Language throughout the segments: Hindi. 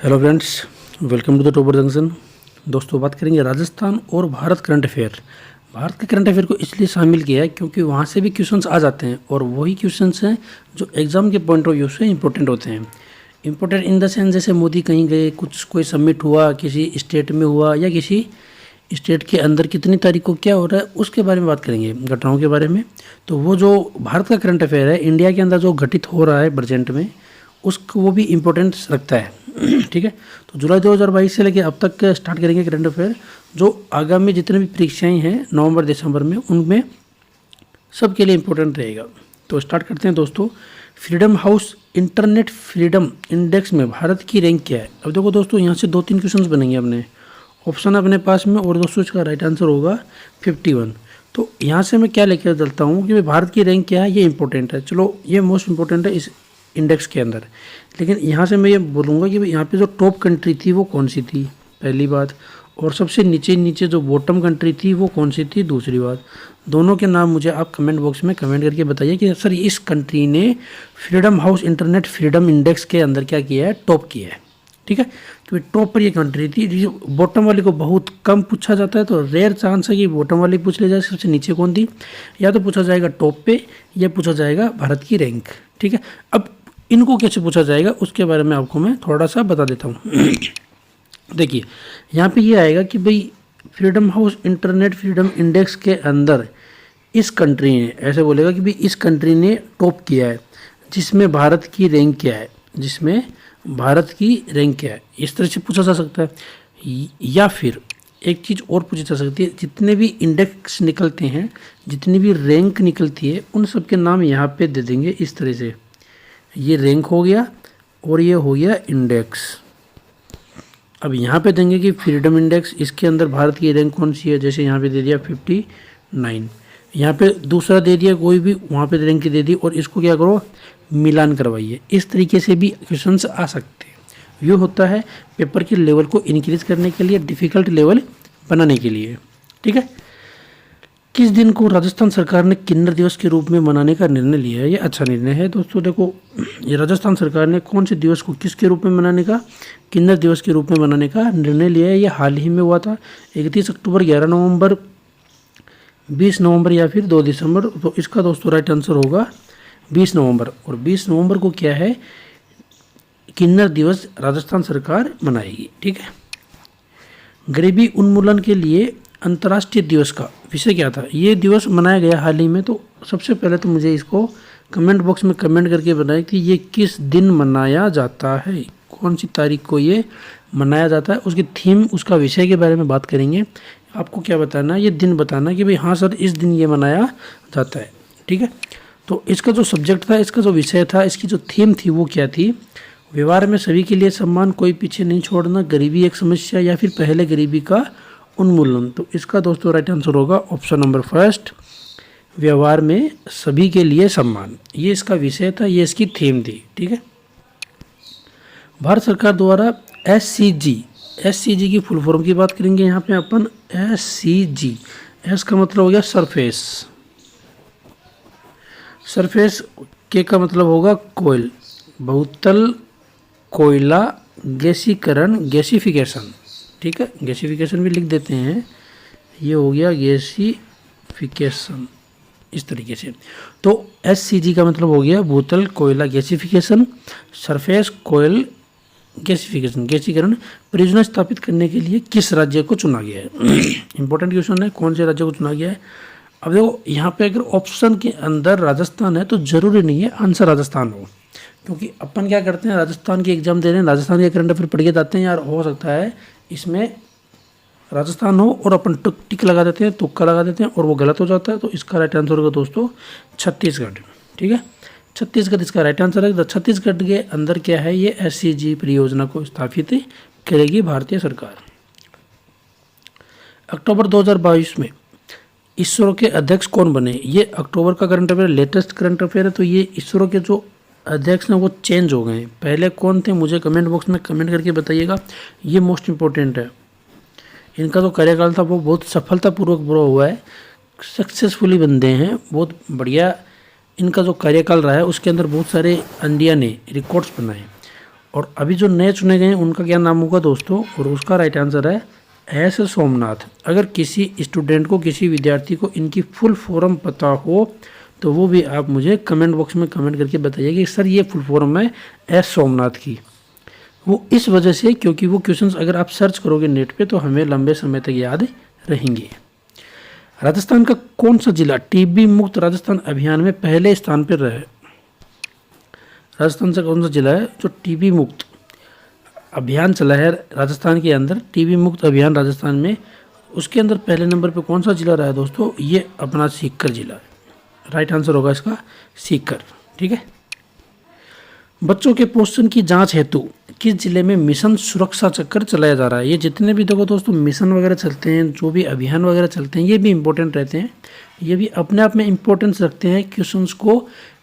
Hello friends, welcome to the topper junction. दोस्तों, बात करेंगे राजस्थान और भारत करंट अफेयर। भारत के करंट अफेयर को इसलिए शामिल किया है क्योंकि वहाँ से भी क्वेश्चंस आ जाते हैं और वही क्वेश्चंस हैं जो एग्ज़ाम के पॉइंट ऑफ व्यू से इंपॉर्टेंट होते हैं। इंपॉर्टेंट इन द सेंस जैसे मोदी कहीं गए, कुछ कोई समिट हुआ, किसी स्टेट में हुआ या किसी स्टेट के अंदर कितनी तारीख को क्या हो रहा है उसके बारे में बात करेंगे, घटनाओं के बारे में। तो वो जो भारत का करंट अफेयर है, इंडिया के अंदर जो घटित हो रहा है प्रेजेंट में, उसको वो भी इम्पोर्टेंस रखता है। ठीक है, तो जुलाई 2022 से लेकर अब तक स्टार्ट करेंगे करंट अफेयर। जो आगामी जितने भी परीक्षाएं हैं नवंबर दिसंबर में, उनमें सबके लिए इम्पोर्टेंट रहेगा। तो स्टार्ट करते हैं दोस्तों। Freedom house internet freedom index में भारत की रैंक क्या है। अब देखो दोस्तों, यहाँ से 2-3 क्वेश्चन बनेंगे अपने ऑप्शन अपने पास में, और दोस्तों इसका राइट आंसर होगा 51। तो यहाँ से मैं क्या लेकर चलता हूँ कि भाई भारत की रैंक क्या है, ये इंपॉर्टेंट है। चलो, ये मोस्ट इंपॉर्टेंट है इस इंडेक्स के अंदर। लेकिन यहाँ से मैं ये बोलूँगा कि भाई यहाँ पे जो टॉप कंट्री थी वो कौन सी थी, पहली बात, और सबसे नीचे नीचे जो बॉटम कंट्री थी वो कौन सी थी, दूसरी बात। दोनों के नाम मुझे आप कमेंट बॉक्स में कमेंट करके बताइए कि सर इस कंट्री ने freedom house internet freedom index के अंदर क्या किया है, टॉप किया है। ठीक है, तो टॉप पर ये कंट्री थी। बॉटम वाली को बहुत कम पूछा जाता है, तो रेयर चांस है कि बॉटम वाली पूछ ली जाए सबसे नीचे कौन थी। या तो पूछा जाएगा टॉप पे, या पूछा जाएगा भारत की रैंक। ठीक है, अब इनको कैसे पूछा जाएगा उसके बारे में आपको मैं थोड़ा सा बता देता हूँ। देखिए, यहाँ पे ये आएगा कि भाई freedom house internet freedom index के अंदर इस कंट्री ने, ऐसे बोलेगा कि भाई इस कंट्री ने टॉप किया है, जिसमें भारत की रैंक क्या है, जिसमें भारत की रैंक क्या है, इस तरह से पूछा जा सकता है। या फिर एक चीज़ और पूछी जा सकती है, जितने भी इंडेक्स निकलते हैं, जितनी भी रैंक निकलती है, उन सब के नाम यहाँ पे दे देंगे इस तरह से। ये रैंक हो गया और ये हो गया इंडेक्स। अब यहाँ पे देंगे कि फ्रीडम इंडेक्स, इसके अंदर भारत की रैंक कौन सी है, जैसे यहाँ पे दे दिया 59, यहाँ पे दूसरा दे दिया कोई भी, वहाँ पे रैंक दे दी, और इसको क्या करो, मिलान करवाइए। इस तरीके से भी क्वेश्चंस आ सकते हैं। ये होता है पेपर के लेवल को इंक्रीज करने के लिए, डिफ़िकल्ट लेवल बनाने के लिए। ठीक है, किस दिन को राजस्थान सरकार ने किन्नर दिवस के रूप में मनाने का निर्णय लिया है। ये अच्छा निर्णय है दोस्तों। देखो, ये राजस्थान सरकार ने कौन से दिवस को किसके रूप में मनाने का, किन्नर दिवस के रूप में मनाने का निर्णय लिया है। ये हाल ही में हुआ था, 31 अक्टूबर, 11 नवंबर, 20 नवंबर या फिर 2 दिसंबर। तो इसका दोस्तों राइट आंसर होगा 20 नवंबर। और 20 नवंबर को क्या है, किन्नर दिवस राजस्थान सरकार मनाएगी। ठीक है, गरीबी उन्मूलन के लिए अंतर्राष्ट्रीय दिवस का विषय क्या था। ये दिवस मनाया गया हाल ही में। तो सबसे पहले तो मुझे इसको कमेंट बॉक्स में कमेंट करके बताएं कि ये किस दिन मनाया जाता है, कौन सी तारीख को ये मनाया जाता है। उसकी थीम, उसका विषय के बारे में बात करेंगे। आपको क्या बताना, ये दिन बताना कि भाई हाँ सर इस दिन ये मनाया जाता है। ठीक है, तो इसका जो सब्जेक्ट था, इसका जो विषय था, इसकी जो थीम थी वो क्या थी, व्यवहार में सभी के लिए सम्मान, कोई पीछे नहीं छोड़ना, गरीबी एक समस्या, या फिर पहले गरीबी का उन्मूलन। तो इसका दोस्तों राइट आंसर होगा ऑप्शन नंबर फर्स्ट, व्यवहार में सभी के लिए सम्मान। ये इसका विषय था, ये इसकी थीम थी। ठीक है, भारत सरकार द्वारा एससीजी की फुल फॉर्म की बात करेंगे यहाँ पे अपन। एससीजी, एस का मतलब हो गया सरफेस, सरफेस के का मतलब होगा कोयल, बहुतल, कोयला, गैसीकरण, गैसिफिकेशन। ठीक है, गैसिफिकेशन भी लिख देते हैं, ये हो गया गैसिफिकेशन, इस तरीके से। तो एससीजी का मतलब हो गया भूतल, कोयला, गैसिफिकेशन, सरफेस, कोयल, गैसिफिकेशन, गैसीकरण परियोजना स्थापित करने के लिए किस राज्य को चुना गया है। इंपॉर्टेंट क्वेश्चन है, कौन से राज्य को चुना गया है। अब देखो, यहाँ पे अगर ऑप्शन के अंदर राजस्थान है तो जरूरी नहीं है आंसर राजस्थान हो, क्योंकि अपन क्या करते हैं, राजस्थान की एग्जाम दे रहे हैं, राजस्थान के करंट अफेयर पढ़ के जाते हैं, यार हो सकता है इसमें राजस्थान हो, और अपन टिक लगा देते हैं, तुक्का लगा देते हैं, और वो गलत हो जाता है। तो इसका राइट आंसर होगा दोस्तों छत्तीसगढ़। ठीक है, छत्तीसगढ़ इसका राइट आंसर है। छत्तीसगढ़ के अंदर क्या है, ये एससीजी परियोजना को स्थापित करेगी भारतीय सरकार। अक्टूबर 2022 में इसरो के अध्यक्ष कौन बने। ये अक्टूबर का current affair, latest current affair है। तो ये इसरो के जो अध्यक्ष हैं वो चेंज हो गए हैं। पहले कौन थे, मुझे कमेंट बॉक्स में कमेंट करके बताइएगा। ये मोस्ट इम्पोर्टेंट है। इनका जो कार्यकाल था वो बहुत सफलतापूर्वक पूरा हुआ है, सक्सेसफुली बंदे हैं, बहुत बढ़िया इनका जो कार्यकाल रहा है। उसके अंदर बहुत सारे इंडिया ने रिकॉर्ड्स बनाए, और अभी जो नए चुने गए हैं उनका क्या नाम होगा दोस्तों, और उसका राइट आंसर है एस सोमनाथ। अगर किसी स्टूडेंट को, किसी विद्यार्थी को इनकी फुल फॉर्म पता हो तो वो भी आप मुझे कमेंट बॉक्स में कमेंट करके बताइए कि सर ये फुल फॉर्म है एस सोमनाथ की। वो इस वजह से क्योंकि वो क्वेश्चंस अगर आप सर्च करोगे नेट पे तो हमें लंबे समय तक याद रहेंगे। राजस्थान का कौन सा जिला टीबी मुक्त राजस्थान अभियान में पहले स्थान पर रहे? राजस्थान से कौन सा जिला है जो टीबी मुक्त अभियान चला है राजस्थान के अंदर, टीबी मुक्त अभियान राजस्थान में, उसके अंदर पहले नंबर पे कौन सा जिला रहा है दोस्तों? ये अपना सीकर जिला है। राइट आंसर होगा इसका सीकर। ठीक है। बच्चों के पोषण की जांच हेतु किस जिले में मिशन सुरक्षा चक्कर चलाया जा रहा है? ये जितने भी देखो दोस्तों मिशन वगैरह चलते हैं, जो भी अभियान वगैरह चलते हैं, ये भी इंपॉर्टेंट रहते हैं। ये भी अपने आप में इम्पोर्टेंस रखते हैं क्वेश्चंस को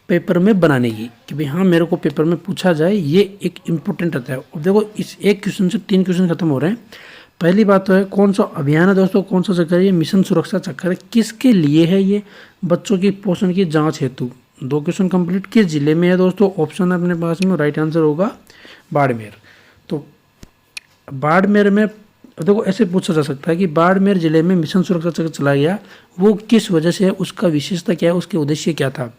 पेपर में बनाने की, कि भाई हाँ मेरे को पेपर में पूछा जाए, ये एक इम्पोर्टेंट रहता है। अब देखो इस एक क्वेश्चन से 3 क्वेश्चन खत्म हो रहे हैं। पहली बात तो है कौन सा अभियान है दोस्तों, कौन सा चक्कर है? ये मिशन सुरक्षा चक्कर है। किसके लिए है ये? बच्चों की पोषण की जांच हेतु। 2 क्वेश्चन कंप्लीट। किस जिले में है दोस्तों? ऑप्शन है अपने पास में, राइट आंसर होगा बाड़मेर। तो बाड़मेर में देखो ऐसे पूछा जा सकता है कि बाड़मेर जिले में मिशन सुरक्षा चक्कर चलाया गया, वो किस वजह से है, उसका विशेषता क्या है, उसके उद्देश्य क्या था।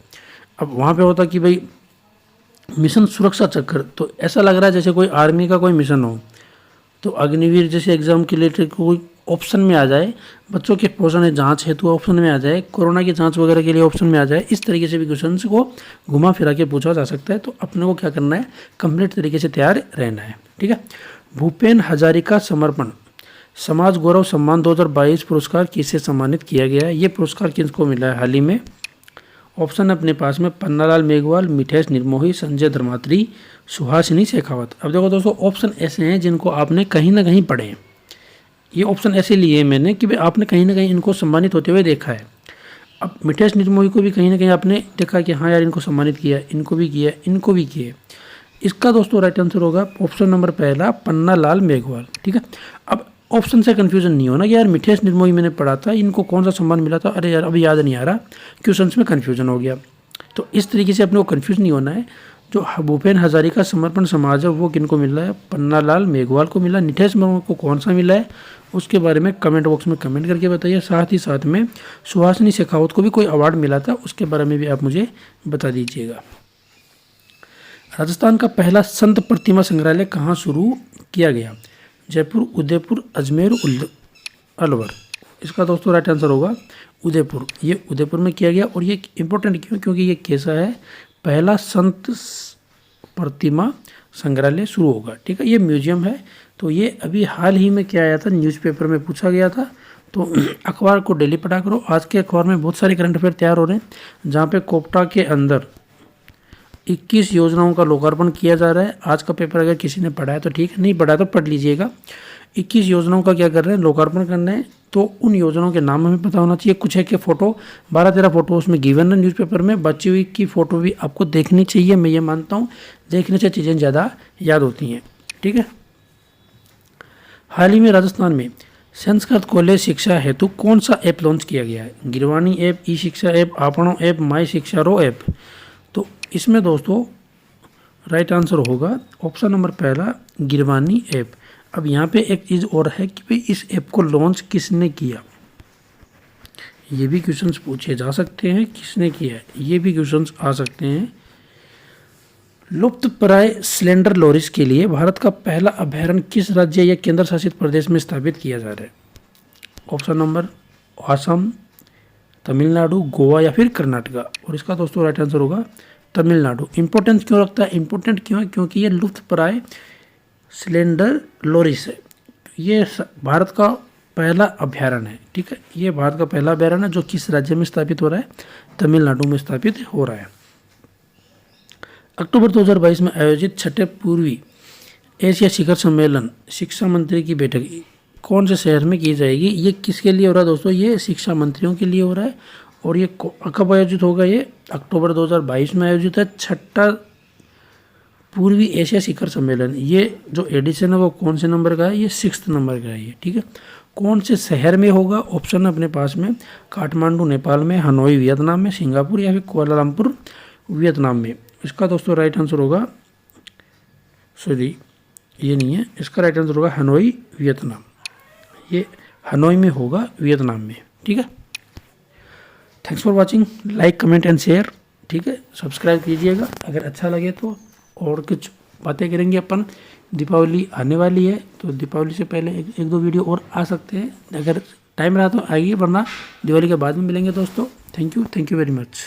अब वहाँ पे होता कि भाई मिशन सुरक्षा चक्कर, तो ऐसा लग रहा है जैसे कोई आर्मी का कोई मिशन हो, तो अग्निवीर जैसे एग्जाम के लिए कोई ऑप्शन में आ जाए, बच्चों के पोषण जांच हेतु ऑप्शन में आ जाए, कोरोना की जांच वगैरह के लिए ऑप्शन में आ जाए। इस तरीके से भी क्वेश्चन को घुमा फिरा के पूछा जा सकता है। तो अपने को क्या करना है, कंप्लीट तरीके से तैयार रहना है। ठीक है। भूपेन हजारिका समर्पण समाज गौरव सम्मान 2022 पुरस्कार किसे सम्मानित किया गया है? ये पुरस्कार किसको मिला है हाल ही में? ऑप्शन अपने पास में पन्नालाल मेघवाल, मिठेश निर्मोही, संजय धर्मात्री, सुहासिनी शेखावत। अब देखो दोस्तों ऑप्शन ऐसे हैं जिनको आपने कहीं ना कहीं पढ़े हैं। ये ऑप्शन ऐसे लिए हैं मैंने कि भाई आपने कहीं ना कहीं इनको सम्मानित होते हुए देखा है। अब मिठेश निर्मोही को भी कहीं ना कहीं आपने देखा कि हाँ यार इनको सम्मानित किया, इनको भी किया, इनको भी किया। इसका दोस्तों राइट आंसर होगा ऑप्शन नंबर पहला पन्नालाल मेघवाल। ठीक है। अब ऑप्शन से कन्फ्यूजन नहीं होना कि यार मिठेश निर्मोही मैंने पढ़ा था, इनको कौन सा सम्मान मिला था, अरे यार अभी याद नहीं आ रहा, क्वेश्चन में कन्फ्यूजन हो गया। तो इस तरीके से अपने को कन्फ्यूज नहीं होना है। जो भूपेन हजारिका समर्पण समाज है वो किनको मिल रहा है? पन्नालाल मेघवाल को मिला। मिठेश निर्मोही को कौन सा मिला है उसके बारे में कमेंट बॉक्स में कमेंट करके बताइए। साथ ही साथ में सुहासिनी शेखावत को भी कोई अवार्ड मिला था, उसके बारे में भी आप मुझे बता दीजिएगा। राजस्थान का पहला संत प्रतिमा संग्रहालय कहाँ शुरू किया गया? जयपुर, उदयपुर, अजमेर, अलवर। इसका दोस्तों राइट आंसर होगा उदयपुर। ये उदयपुर में किया गया। और ये इम्पोर्टेंट क्यों? क्योंकि ये कैसा है, पहला संत प्रतिमा संग्रहालय शुरू होगा। ठीक है। ये म्यूजियम है। तो ये अभी हाल ही में क्या आया था, न्यूज़पेपर में पूछा गया था। तो अखबार को डेली पढ़ा करो। आज के अखबार में बहुत सारे करंट अफेयर तैयार हो रहे हैं, जहाँ पे कोपटा के अंदर 21 योजनाओं का लोकार्पण किया जा रहा है। आज का पेपर अगर किसी ने पढ़ा है तो ठीक, नहीं पढ़ा तो पढ़ लीजिएगा। 21 योजनाओं का क्या कर रहे हैं, लोकार्पण करना है। तो उन योजनाओं के नाम हमें पता होना चाहिए। कुछ है कि फ़ोटो 12-13 फोटो उसमें गिवन है न्यूज़पेपर में, बची हुई की फ़ोटो भी आपको देखनी चाहिए। मैं ये मानता हूँ देखने से चीज़ें ज़्यादा याद होती हैं। ठीक है। हाल ही में राजस्थान में संस्कृत कॉलेज शिक्षा हेतु कौन सा ऐप लॉन्च किया गया है? गिरवाणी ऐप, ई शिक्षा ऐप, आपणो ऐप, माई शिक्षा रो ऐप। तो इसमें दोस्तों राइट आंसर होगा ऑप्शन नंबर पहला गिरवाणी ऐप। अब यहाँ पे एक चीज़ और है कि भाई इस ऐप को लॉन्च किसने किया, ये भी क्वेश्चंस पूछे जा सकते हैं। किसने किया है ये भी क्वेश्चंस आ सकते हैं। लुप्तप्राय स्लेंडर लोरिस के लिए भारत का पहला अभयारण्य किस राज्य या केंद्र शासित प्रदेश में स्थापित किया जा रहा है? ऑप्शन नंबर असम, तमिलनाडु, गोवा या फिर कर्नाटका। और इसका दोस्तों राइट आंसर होगा तमिलनाडु। इंपॉर्टेंस क्यों रखता है? इंपॉर्टेंट क्यों है? क्योंकि ये लुप्तप्राय स्लेंडर लोरिस है। ये भारत का पहला अभयारण्य है। ठीक है। ये भारत का पहला अभयारण्य है जो किस राज्य में स्थापित हो रहा है? तमिलनाडु में स्थापित हो रहा है। अक्टूबर 2022 में आयोजित 6ठे पूर्वी एशिया शिखर सम्मेलन शिक्षा मंत्री की बैठक कौन से शहर में की जाएगी? ये किसके लिए हो रहा है दोस्तों? ये शिक्षा मंत्रियों के लिए हो रहा है। और ये कब आयोजित होगा? ये अक्टूबर 2022 में आयोजित है 6ठा पूर्वी एशिया शिखर सम्मेलन। ये जो एडिशन है वो कौन से नंबर का है? ये 6th नंबर का है ये। ठीक है। कौन से शहर में होगा? ऑप्शन अपने पास में काठमांडू नेपाल में, हनोई वियतनाम में, सिंगापुर या फिर कुआलालंपुर वियतनाम में। इसका दोस्तों राइट आंसर होगा सॉरी ये नहीं है, इसका राइट आंसर होगा हनोई वियतनाम। ये हनोई में होगा, वियतनाम में। ठीक है, thanks for watching, like comment and share. ठीक है, सब्सक्राइब कीजिएगा अगर अच्छा लगे तो। और कुछ बातें करेंगे अपन, दीपावली आने वाली है तो दीपावली से पहले एक दो वीडियो और आ सकते हैं, अगर टाइम रहा तो आइए, वरना दिवाली के बाद में मिलेंगे दोस्तों। Thank you very much.